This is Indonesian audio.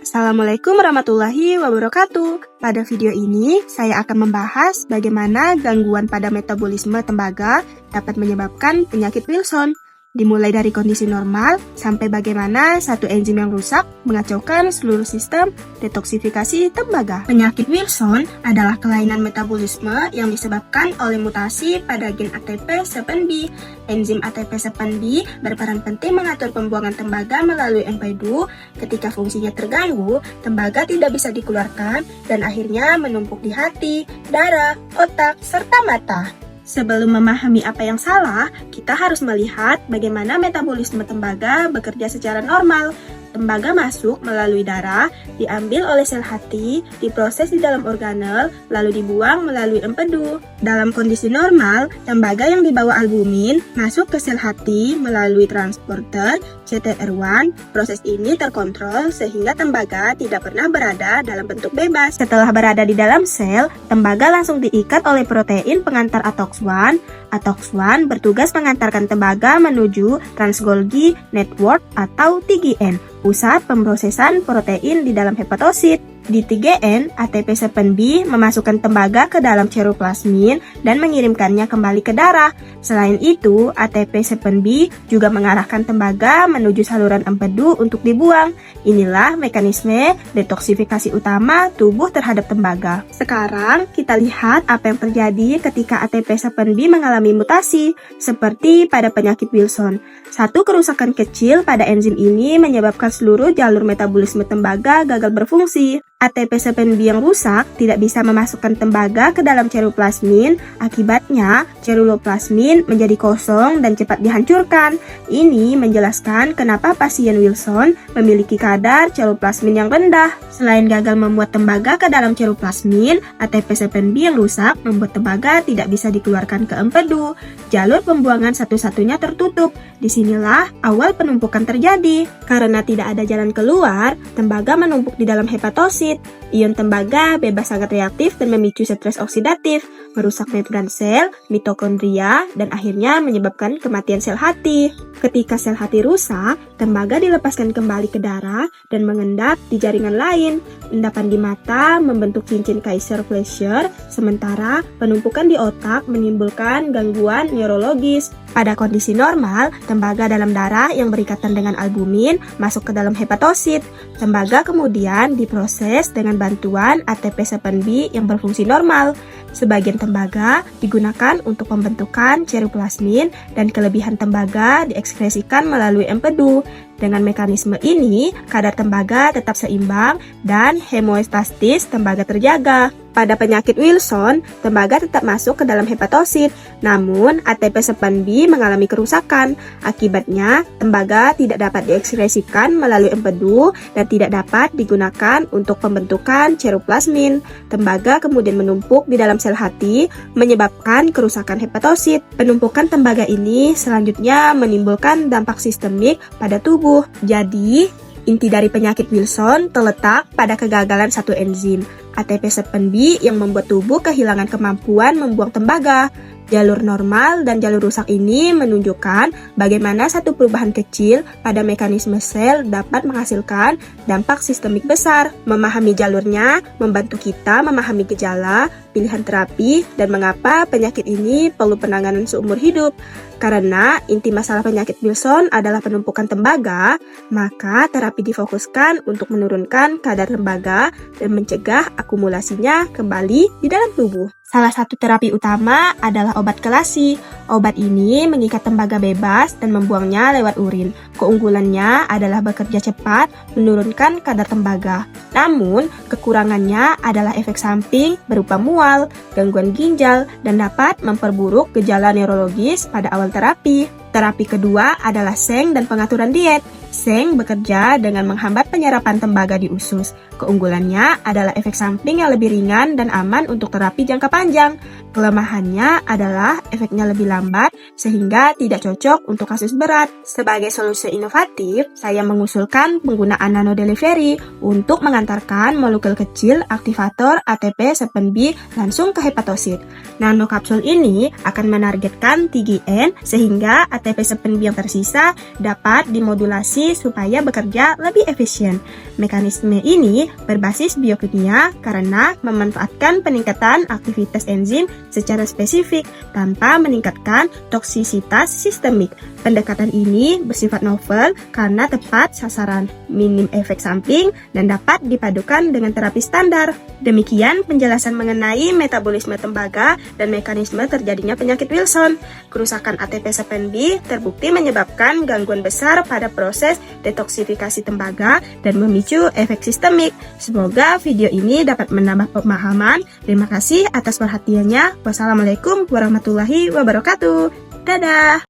Assalamualaikum warahmatullahi wabarakatuh. Pada video ini, saya akan membahas bagaimana gangguan pada metabolisme tembaga dapat menyebabkan penyakit Wilson. Dimulai dari kondisi normal, sampai bagaimana satu enzim yang rusak mengacaukan seluruh sistem detoksifikasi tembaga. Penyakit Wilson adalah kelainan metabolisme yang disebabkan oleh mutasi pada gen ATP7B. Enzim ATP7B berperan penting mengatur pembuangan tembaga melalui empedu. Ketika fungsinya terganggu, tembaga tidak bisa dikeluarkan dan akhirnya menumpuk di hati, darah, otak, serta mata. Sebelum memahami apa yang salah, kita harus melihat bagaimana metabolisme tembaga bekerja secara normal. Tembaga masuk melalui darah, diambil oleh sel hati, diproses di dalam organel, lalu dibuang melalui empedu. Dalam kondisi normal, tembaga yang dibawa albumin masuk ke sel hati melalui transporter CTR1. Proses ini terkontrol sehingga tembaga tidak pernah berada dalam bentuk bebas. Setelah berada di dalam sel, tembaga langsung diikat oleh protein pengantar ATOX1. ATOX1 bertugas mengantarkan tembaga menuju Trans-Golgi Network atau TGN, pusat pemrosesan protein di dalam hepatosit. Di TGN, ATP7B memasukkan tembaga ke dalam ceruloplasmin dan mengirimkannya kembali ke darah. Selain itu, ATP7B juga mengarahkan tembaga menuju saluran empedu untuk dibuang. Inilah mekanisme detoksifikasi utama tubuh terhadap tembaga. Sekarang, kita lihat apa yang terjadi ketika ATP7B mengalami mutasi, seperti pada penyakit Wilson. Satu kerusakan kecil pada enzim ini menyebabkan seluruh jalur metabolisme tembaga gagal berfungsi. ATP7B yang rusak tidak bisa memasukkan tembaga ke dalam ceruloplasmin, akibatnya ceruloplasmin menjadi kosong dan cepat dihancurkan. Ini menjelaskan kenapa pasien Wilson memiliki kadar ceruloplasmin yang rendah. Selain gagal memuat tembaga ke dalam ceruloplasmin, ATP7B yang rusak membuat tembaga tidak bisa dikeluarkan ke empedu. Jalur pembuangan satu-satunya tertutup. Disinilah awal penumpukan terjadi. Karena tidak ada jalan keluar, tembaga menumpuk di dalam hepatosit. Ion tembaga bebas sangat reaktif dan memicu stres oksidatif, merusak membran sel, mitokondria, dan akhirnya menyebabkan kematian sel hati. Ketika sel hati rusak, tembaga dilepaskan kembali ke darah dan mengendap di jaringan lain. Endapan di mata membentuk cincin Kaiser-Fleischer, sementara penumpukan di otak menimbulkan gangguan neurologis. Pada kondisi normal, tembaga dalam darah yang berikatan dengan albumin masuk ke dalam hepatosit. Tembaga kemudian diproses dengan bantuan ATP7B yang berfungsi normal. Sebagian tembaga digunakan untuk pembentukan ceruloplasmin dan kelebihan tembaga diekskresikan melalui empedu. Dengan mekanisme ini, kadar tembaga tetap seimbang dan homeostatis tembaga terjaga. Pada penyakit Wilson, tembaga tetap masuk ke dalam hepatosit, namun ATP7B mengalami kerusakan. Akibatnya, tembaga tidak dapat diekskresikan melalui empedu dan tidak dapat digunakan untuk pembentukan ceruloplasmin. Tembaga kemudian menumpuk di dalam sel hati, menyebabkan kerusakan hepatosit. Penumpukan tembaga ini selanjutnya menimbulkan dampak sistemik pada tubuh. Jadi, inti dari penyakit Wilson terletak pada kegagalan satu enzim, ATP7B, yang membuat tubuh kehilangan kemampuan membuang tembaga. Jalur normal dan jalur rusak ini menunjukkan bagaimana satu perubahan kecil pada mekanisme sel dapat menghasilkan dampak sistemik besar. Memahami jalurnya membantu kita memahami gejala, pilihan terapi, dan mengapa penyakit ini perlu penanganan seumur hidup. Karena inti masalah penyakit Wilson adalah penumpukan tembaga, maka terapi difokuskan untuk menurunkan kadar tembaga dan mencegah akumulasinya kembali di dalam tubuh. Salah satu terapi utama adalah obat kelasi. Obat ini mengikat tembaga bebas dan membuangnya lewat urin. Keunggulannya adalah bekerja cepat, menurunkan kadar tembaga. Namun, kekurangannya adalah efek samping berupa mual, gangguan ginjal, dan dapat memperburuk gejala neurologis pada awal terapi. Terapi kedua adalah seng dan pengaturan diet. Seng bekerja dengan menghambat penyerapan tembaga di usus. Keunggulannya adalah efek samping yang lebih ringan dan aman untuk terapi jangka panjang. Kelemahannya adalah efeknya lebih lambat sehingga tidak cocok untuk kasus berat. Sebagai solusi inovatif, saya mengusulkan penggunaan nanodelivery untuk mengantarkan molekul kecil aktivator ATP7B langsung ke hepatosit. Nanokapsul ini akan menargetkan TGN sehingga ATP7B yang tersisa dapat dimodulasi fungsi supaya bekerja lebih efisien. Mekanisme ini berbasis biokimia karena memanfaatkan peningkatan aktivitas enzim secara spesifik tanpa meningkatkan toksisitas sistemik. Pendekatan ini bersifat novel karena tepat sasaran, minim efek samping, dan dapat dipadukan dengan terapi standar. Demikian penjelasan mengenai metabolisme tembaga dan mekanisme terjadinya penyakit Wilson. Kerusakan ATP-7B terbukti menyebabkan gangguan besar pada proses detoksifikasi tembaga dan memicu efek sistemik. Semoga video ini dapat menambah pemahaman. Terima kasih atas perhatiannya. Wassalamualaikum warahmatullahi wabarakatuh. Dadah!